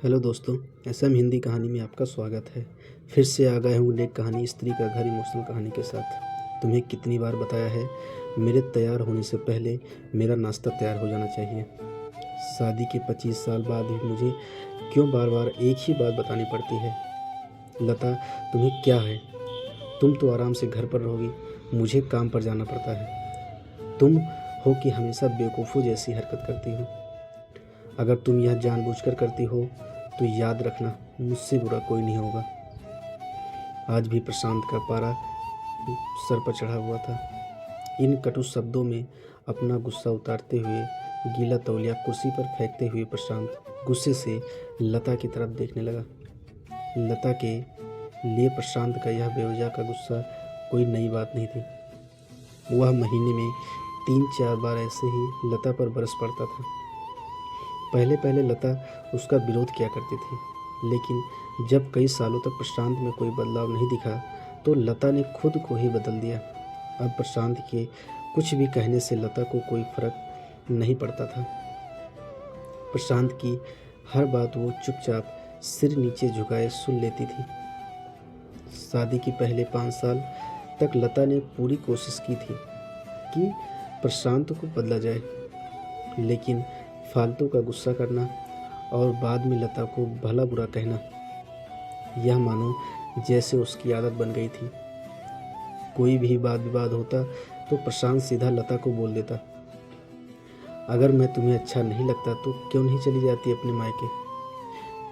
Hello दोस्तों, SM Hindi कहानी में आपका स्वागत है। फिर से आ गए हूँ एक कहानी, स्त्री का घर इमोशनल कहानी के साथ। तुम्हें कितनी बार बताया है, मेरे तैयार होने से पहले मेरा नाश्ता तैयार हो जाना चाहिए। शादी के 25 साल बाद भी मुझे क्यों बार बार एक ही बात बतानी पड़ती है? लता, तुम्हें क्या है? तुम तो आराम से घर पर रहोगी, मुझे काम पर जाना पड़ता है। तुम हो कि हमेशा बेवकूफ़ों जैसी हरकत करती हो। अगर तुम यह जानबूझकर करती हो तो याद रखना, मुझसे बुरा कोई नहीं होगा। आज भी प्रशांत का पारा सर पर चढ़ा हुआ था। इन कटु शब्दों में अपना गुस्सा उतारते हुए, गीला तौलिया कुर्सी पर फेंकते हुए प्रशांत गुस्से से लता की तरफ देखने लगा। लता के लिए प्रशांत का यह बेवजह का गुस्सा कोई नई बात नहीं थी। वह महीने में 3-4 बार ऐसे ही लता पर बरस पड़ता था। पहले पहले लता उसका विरोध किया करती थी, लेकिन जब कई सालों तक प्रशांत में कोई बदलाव नहीं दिखा तो लता ने खुद को ही बदल दिया। अब प्रशांत के कुछ भी कहने से लता को कोई फर्क नहीं पड़ता था। प्रशांत की हर बात वो चुपचाप सिर नीचे झुकाए सुन लेती थी। शादी के पहले 5 साल तक लता ने पूरी कोशिश की थी कि प्रशांत को बदला जाए, लेकिन फालतू का गुस्सा करना और बाद में लता को भला बुरा कहना, यह मानो जैसे उसकी आदत बन गई थी। कोई भी वाद विवाद होता तो प्रशांत सीधा लता को बोल देता, अगर मैं तुम्हें अच्छा नहीं लगता तो क्यों नहीं चली जाती अपने मायके?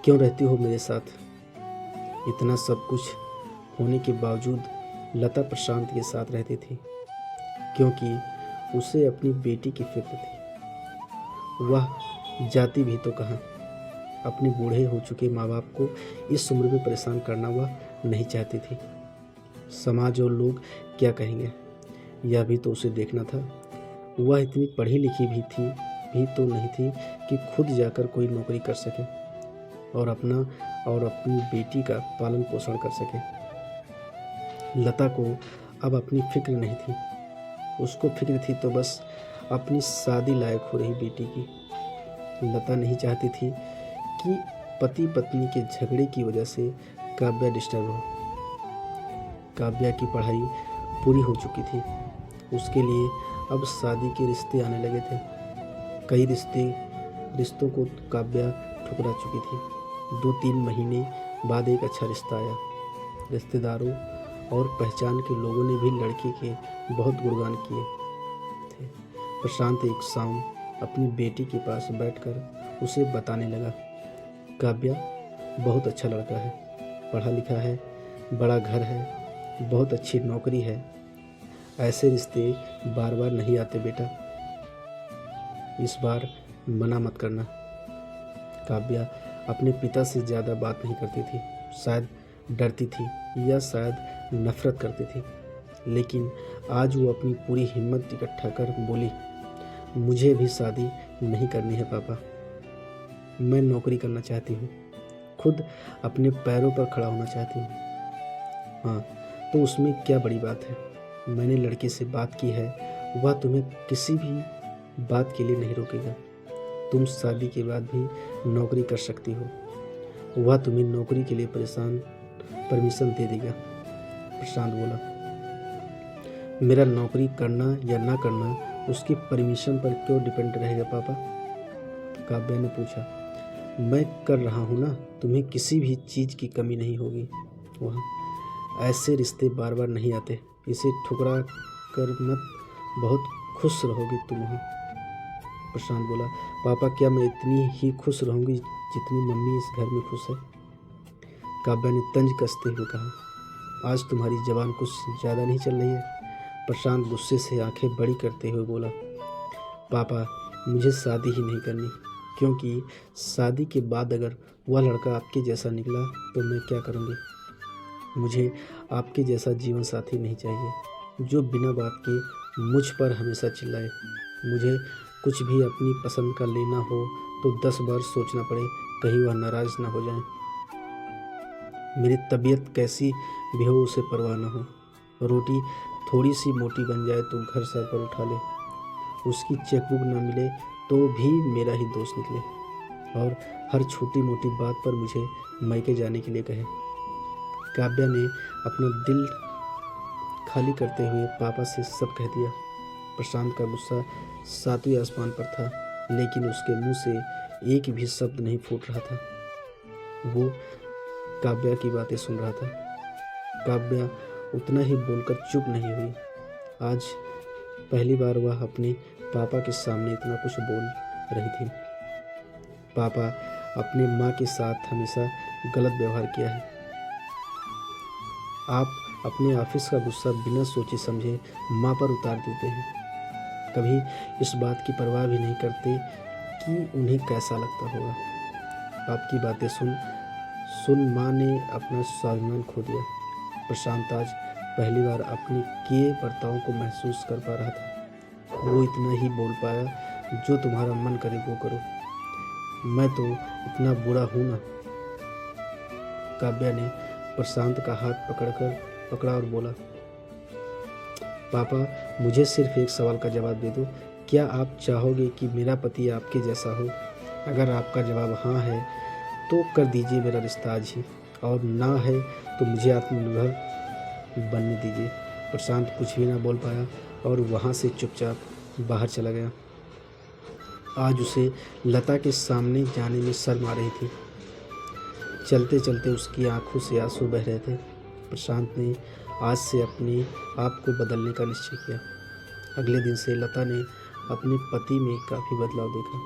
क्यों रहती हो मेरे साथ? इतना सब कुछ होने के बावजूद लता प्रशांत के साथ रहती थी, क्योंकि उसे अपनी बेटी की फिक्र थी। वह जाती भी तो कहाँ? अपने बूढ़े हो चुके माँ बाप को इस उम्र में परेशान करना वह नहीं चाहती थी। समाज और लोग क्या कहेंगे, यह भी तो उसे देखना था। वह इतनी पढ़ी लिखी भी तो नहीं थी कि खुद जाकर कोई नौकरी कर सके और अपनी बेटी का पालन पोषण कर सके। लता को अब अपनी फिक्र नहीं थी। उसको फिक्र थी तो बस अपनी शादी लायक हो रही बेटी की। लता नहीं चाहती थी कि पति पत्नी के झगड़े की वजह से काव्या डिस्टर्ब हो। काव्या की पढ़ाई पूरी हो चुकी थी। उसके लिए अब शादी के रिश्ते आने लगे थे। कई रिश्तों को काव्या ठुकरा चुकी थी। 2-3 महीने बाद एक अच्छा रिश्ता आया। रिश्तेदारों और पहचान के लोगों ने भी लड़की के बहुत गुणगान किए थे। प्रशांत एक शाम अपनी बेटी के पास बैठकर उसे बताने लगा, काव्या बहुत अच्छा लड़का है, पढ़ा लिखा है, बड़ा घर है, बहुत अच्छी नौकरी है। ऐसे रिश्ते बार बार नहीं आते बेटा, इस बार मना मत करना। काव्या अपने पिता से ज़्यादा बात नहीं करती थी। शायद डरती थी या शायद नफरत करती थी, लेकिन आज वो अपनी पूरी हिम्मत इकट्ठा कर बोली, मुझे भी शादी नहीं करनी है पापा। मैं नौकरी करना चाहती हूँ, खुद अपने पैरों पर खड़ा होना चाहती हूँ। हाँ, तो उसमें क्या बड़ी बात है? मैंने लड़के से बात की है, वह तुम्हें किसी भी बात के लिए नहीं रोकेगा। तुम शादी के बाद भी नौकरी कर सकती हो। वह तुम्हें नौकरी के लिए परमिशन दे देगा। प्रशांत बोला, मेरा नौकरी करना या ना करना उसकी परमिशन पर क्यों डिपेंड रहेगा पापा? काव्या ने पूछा। मैं कर रहा हूँ ना, तुम्हें किसी भी चीज़ की कमी नहीं होगी। वहाँ ऐसे रिश्ते बार बार नहीं आते, इसे ठुकरा कर मत, बहुत खुश रहोगी तुम वहाँ। प्रशांत बोला, पापा क्या मैं इतनी ही खुश रहूँगी जितनी मम्मी इस घर में खुश है? काव्या ने तंज कसते हुए कहा, आज तुम्हारी जबान कुछ ज़्यादा नहीं चल रही है? प्रशांत गुस्से से आंखें बड़ी करते हुए बोला, पापा मुझे शादी ही नहीं करनी, क्योंकि शादी के बाद अगर वह लड़का आपके जैसा निकला तो मैं क्या करूँगी? मुझे आपके जैसा जीवन साथी नहीं चाहिए, जो बिना बात के मुझ पर हमेशा चिल्लाए। मुझे कुछ भी अपनी पसंद का लेना हो तो 10 बार सोचना पड़े, कहीं वह नाराज़ ना हो जाए। मेरी तबीयत कैसी भी हो उसे परवाह न हो। रोटी थोड़ी सी मोटी बन जाए तो घर सर पर उठा ले। उसकी चेकबुक न मिले तो भी मेरा ही दोष निकले, और हर छोटी मोटी बात पर मुझे मायके जाने के लिए कहे। काव्या ने अपना दिल खाली करते हुए पापा से सब कह दिया। प्रशांत का गुस्सा सातवें आसमान पर था, लेकिन उसके मुंह से एक भी शब्द नहीं फूट रहा था। वो काव्या की बातें सुन रहा था। काव्या उतना ही बोलकर चुप नहीं हुई। आज पहली बार वह अपने पापा के सामने इतना कुछ बोल रही थी। पापा, अपनी माँ के साथ हमेशा गलत व्यवहार किया है। आप अपने ऑफिस का गुस्सा बिना सोचे समझे माँ पर उतार देते हैं। कभी इस बात की परवाह भी नहीं करते कि उन्हें कैसा लगता होगा। आपकी बातें सुन माँ ने अपना स्वाभिमान खो दिया। प्रशांत आज पहली बार अपने किए बर्ताव को महसूस कर पा रहा था। वो इतना ही बोल पाया, जो तुम्हारा मन करे वो करो, मैं तो इतना बुरा हूँ ना। काव्या ने प्रशांत का हाथ पकड़ा और बोला, पापा, मुझे सिर्फ एक सवाल का जवाब दे दो। क्या आप चाहोगे कि मेरा पति आपके जैसा हो? अगर आपका जवाब हाँ है तो कर दीजिए मेरा रिश्ता आज ही, और ना है तो मुझे आत्मनिर्भर बनने दीजिए। प्रशांत कुछ भी ना बोल पाया और वहाँ से चुपचाप बाहर चला गया। आज उसे लता के सामने जाने में शर्म आ रही थी। चलते चलते उसकी आंखों से आंसू बह रहे थे। प्रशांत ने आज से अपने आप को बदलने का निश्चय किया। अगले दिन से लता ने अपने पति में काफ़ी बदलाव देखा।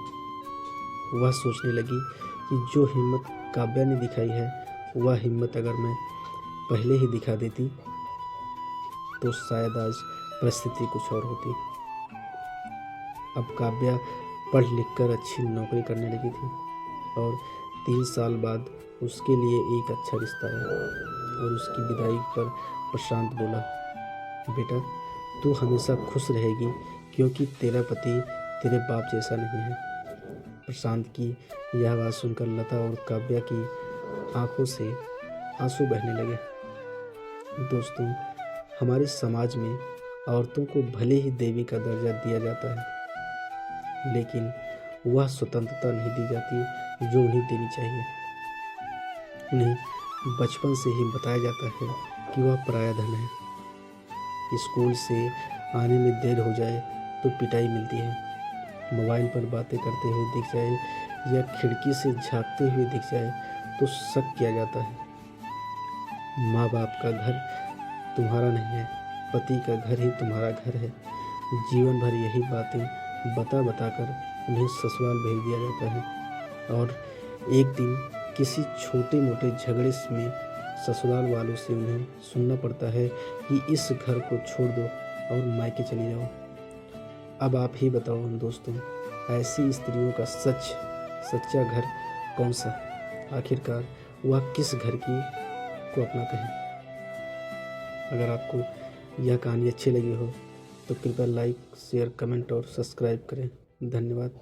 वह सोचने लगी कि जो हिम्मत काव्या ने दिखाई है, वह हिम्मत अगर मैं पहले ही दिखा देती तो शायद आज परिस्थिति कुछ और होती। अब काव्या पढ़ लिख कर अच्छी नौकरी करने लगी थी और 3 साल बाद उसके लिए एक अच्छा रिश्ता आया। और उसकी विदाई पर प्रशांत बोला, बेटा, तू हमेशा खुश रहेगी क्योंकि तेरा पति तेरे बाप जैसा नहीं है। प्रशांत की यह बात सुनकर लता और काव्या की आंखों से आंसू बहने लगे। दोस्तों, हमारे समाज में औरतों को भले ही देवी का दर्जा दिया जाता है, लेकिन वह स्वतंत्रता नहीं दी जाती जो उन्हें देनी चाहिए। उन्हें बचपन से ही बताया जाता है कि वह पराया धन है। स्कूल से आने में देर हो जाए तो पिटाई मिलती है। मोबाइल पर बातें करते हुए दिख जाए या खिड़की से झांकते हुए दिख जाए तो शक किया जाता है। माँ बाप का घर तुम्हारा नहीं है, पति का घर ही तुम्हारा घर है। जीवन भर यही बातें बता कर उन्हें ससुराल भेज दिया जाता है और एक दिन किसी छोटे मोटे झगड़े में ससुराल वालों से उन्हें सुनना पड़ता है कि इस घर को छोड़ दो और मायके चली जाओ। अब आप ही बताओ दोस्तों, ऐसी स्त्रियों का सच्चा घर कौन सा? आखिरकार वह किस घर की को अपना कहे? अगर आपको यह कहानी अच्छी लगी हो तो कृपया लाइक, शेयर, कमेंट और सब्सक्राइब करें। धन्यवाद।